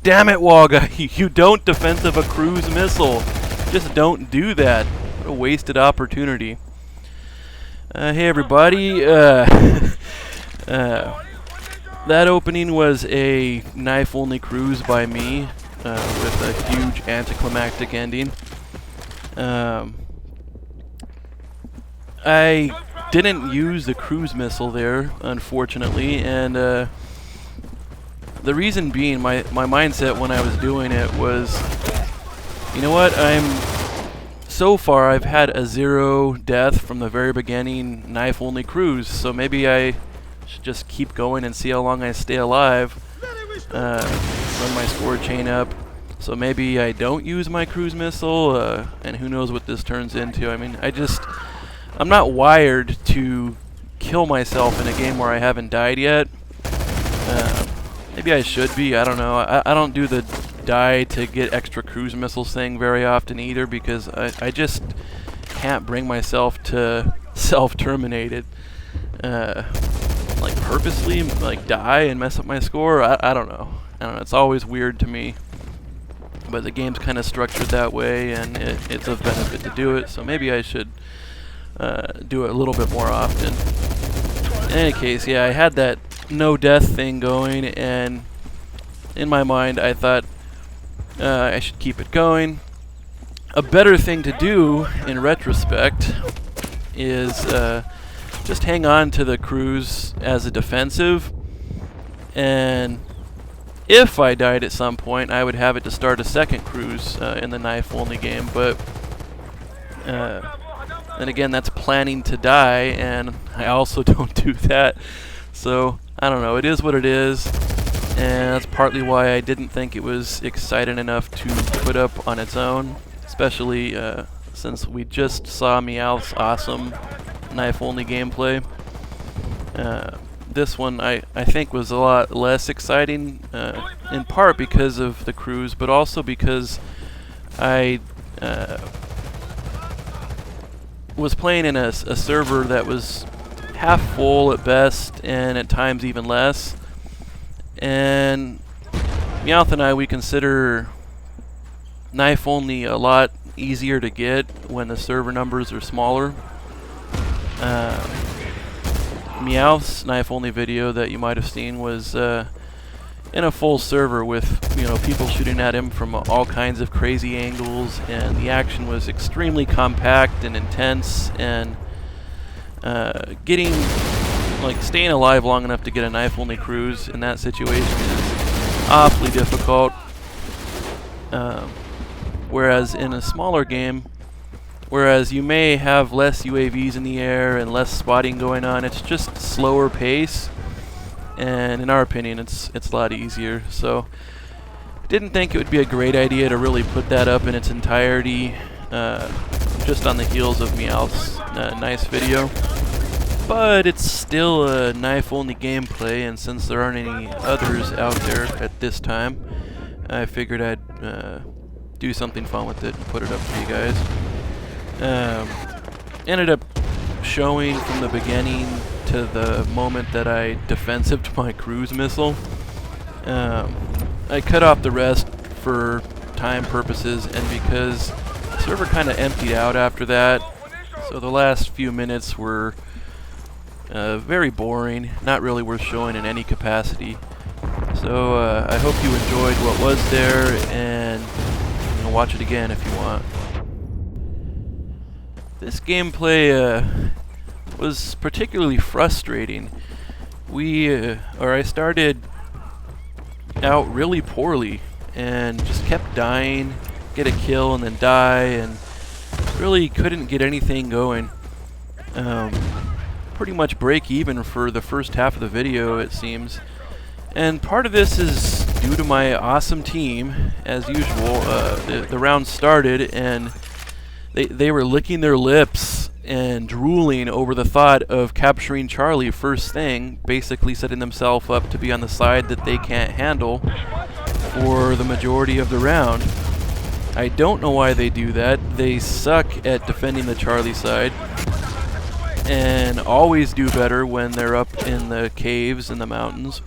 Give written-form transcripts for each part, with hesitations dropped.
Damn it, Wallguy. You don't defensive a cruise missile. Just don't do that. What a wasted opportunity. Hey everybody. That opening was a knife-only cruise by me with a huge anticlimactic ending. I didn't use the cruise missile there, unfortunately, and the reason being, my mindset when I was doing it was, you know what, so far I've had a 0 death from the very beginning knife-only cruise, so maybe I should just keep going and see how long I stay alive, run my score chain up, so maybe I don't use my cruise missile, and who knows what this turns into. I mean, I'm not wired to kill myself in a game where I haven't died yet. Maybe I should be, I don't know. I don't do the die to get extra cruise missiles thing very often either, because I just can't bring myself to self-terminate it. Like purposely, like die and mess up my score. I don't know. It's always weird to me. But the game's kind of structured that way, and it's of benefit to do it, so maybe I should do it a little bit more often. In any case, yeah, I had that no death thing going, and in my mind I thought I should keep it going. A better thing to do in retrospect is just hang on to the cruise as a defensive, and if I died at some point I would have it to start a second cruise in the knife only game, but then again, that's planning to die, and I also don't do that. So I don't know, it is what it is, and that's partly why I didn't think it was exciting enough to put up on its own, especially since we just saw Meowth's awesome knife-only gameplay. This one I think was a lot less exciting, in part because of the cruise, but also because I was playing in a server that was half full at best, and at times even less. And Meowth and I, we consider knife only a lot easier to get when the server numbers are smaller. Meowth's knife only video that you might have seen was in a full server with people shooting at him from all kinds of crazy angles, and the action was extremely compact and intense, and staying alive long enough to get a knife-only cruise in that situation is awfully difficult. Whereas in a smaller game, whereas you may have less UAVs in the air and less spotting going on, it's just slower pace, and in our opinion, it's a lot easier. So, didn't think it would be a great idea to really put that up in its entirety, just on the heels of Meowth's nice video. But it's still a knife-only gameplay, and since there aren't any others out there at this time, I figured I'd do something fun with it and put it up for you guys. Ended up showing from the beginning to the moment that I defensived my cruise missile. I cut off the rest for time purposes, and because the server kind of emptied out after that, so the last few minutes were very boring, not really worth showing in any capacity. So I hope you enjoyed what was there, and watch it again if you want. This gameplay was particularly frustrating. I started out really poorly and just kept dying, get a kill and then die, and really couldn't get anything going. Pretty much break even for the first half of the video, it seems. And part of this is due to my awesome team, as usual. The round started, and they were licking their lips and drooling over the thought of capturing Charlie first thing, basically setting themselves up to be on the side that they can't handle for the majority of the round. I don't know why they do that. They suck at defending the Charlie side, and always do better when they're up in the caves and the mountains.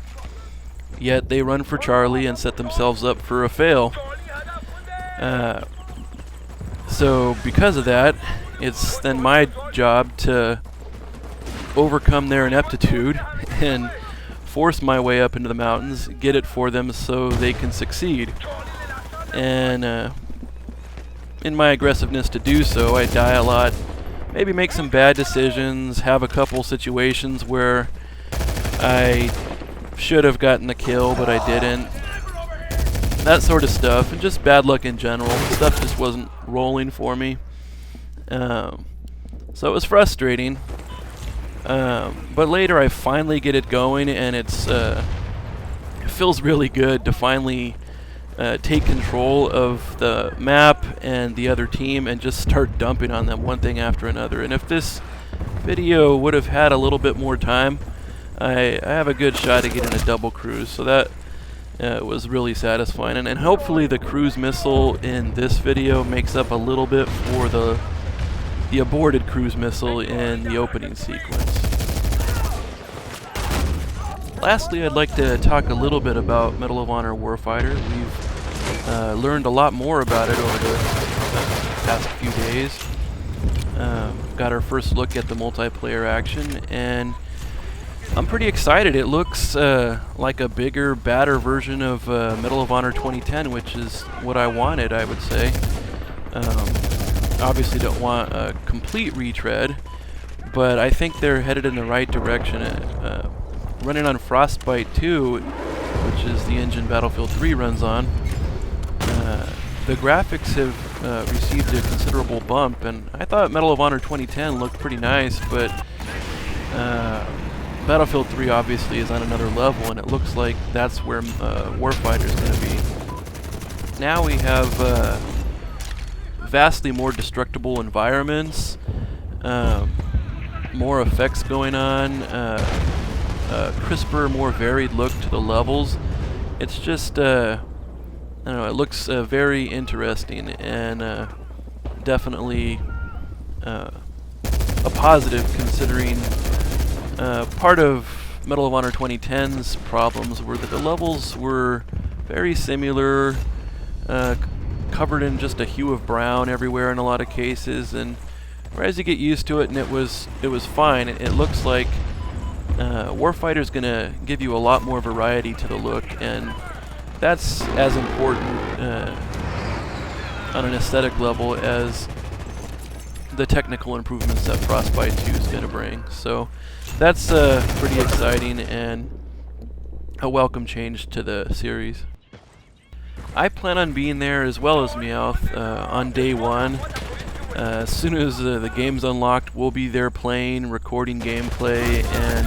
Yet they run for Charlie and set themselves up for a fail. So because of that, it's then my job to overcome their ineptitude and force my way up into the mountains, get it for them so they can succeed. And in my aggressiveness to do so, I die a lot, maybe make some bad decisions, have a couple situations where I should have gotten the kill but I didn't, that sort of stuff, and just bad luck in general. Stuff just wasn't rolling for me, so it was frustrating, but later I finally get it going, and it feels really good to finally take control of the map and the other team and just start dumping on them one thing after another. And if this video would have had a little bit more time, I have a good shot at getting a double cruise, so that was really satisfying. And hopefully the cruise missile in this video makes up a little bit for the aborted cruise missile in the opening sequence. Lastly, I'd like to talk a little bit about Medal of Honor Warfighter. We've learned a lot more about it over the past few days. Got our first look at the multiplayer action, and I'm pretty excited. It looks like a bigger, badder version of Medal of Honor 2010, which is what I wanted, I would say. Obviously don't want a complete retread, but I think they're headed in the right direction. Running on Frostbite 2, which is the engine Battlefield 3 runs on, the graphics have received a considerable bump, and I thought Medal of Honor 2010 looked pretty nice, but Battlefield 3 obviously is on another level, and it looks like that's where Warfighter is going to be. Now we have vastly more destructible environments, more effects going on, crisper, more varied look to the levels. It's just, I don't know, it looks very interesting, and definitely a positive, considering part of Medal of Honor 2010's problems were that the levels were very similar, covered in just a hue of brown everywhere in a lot of cases, and as you get used to it, and it was fine. It looks like Warfighter's gonna give you a lot more variety to the look, and that's as important on an aesthetic level as the technical improvements that Frostbite 2 is going to bring. So that's pretty exciting and a welcome change to the series. I plan on being there as well as Meowth on day one. As soon as the game's unlocked, we'll be there playing, recording gameplay, and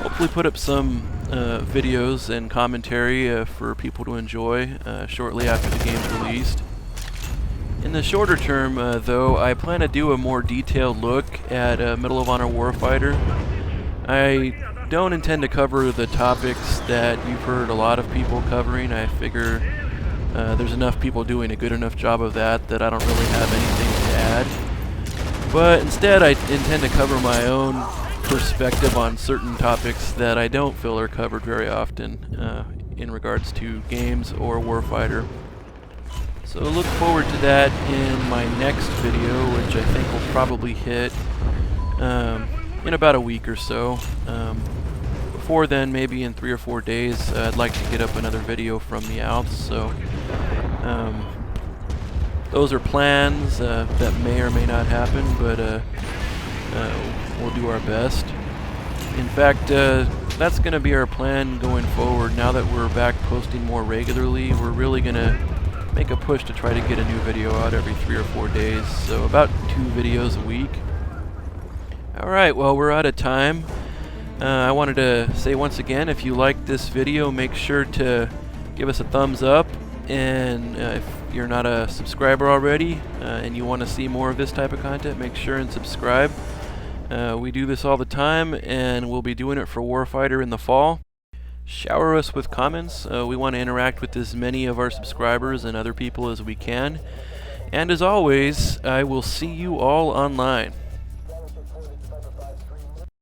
hopefully put up some videos and commentary for people to enjoy shortly after the game's released. In the shorter term, though, I plan to do a more detailed look at Medal of Honor Warfighter. I don't intend to cover the topics that you've heard a lot of people covering. I figure there's enough people doing a good enough job of that I don't really have anything to add. But instead, I intend to cover my own perspective on certain topics that I don't feel are covered very often in regards to games or Warfighter. So look forward to that in my next video, which I think will probably hit in about a week or so. Before then, maybe in 3 or 4 days, I'd like to get up another video from Meowth. So those are plans that may or may not happen, but we'll do our best. In fact, that's going to be our plan going forward. Now that we're back posting more regularly, we're really going to make a push to try to get a new video out every 3 or 4 days, so about 2 videos a week. Alright, well, we're out of time. I wanted to say once again, if you liked this video, make sure to give us a thumbs up, and if you're not a subscriber already and you want to see more of this type of content, make sure and subscribe. We do this all the time, and we'll be doing it for Warfighter in the fall. Shower us with comments. We want to interact with as many of our subscribers and other people as we can. And as always, I will see you all online.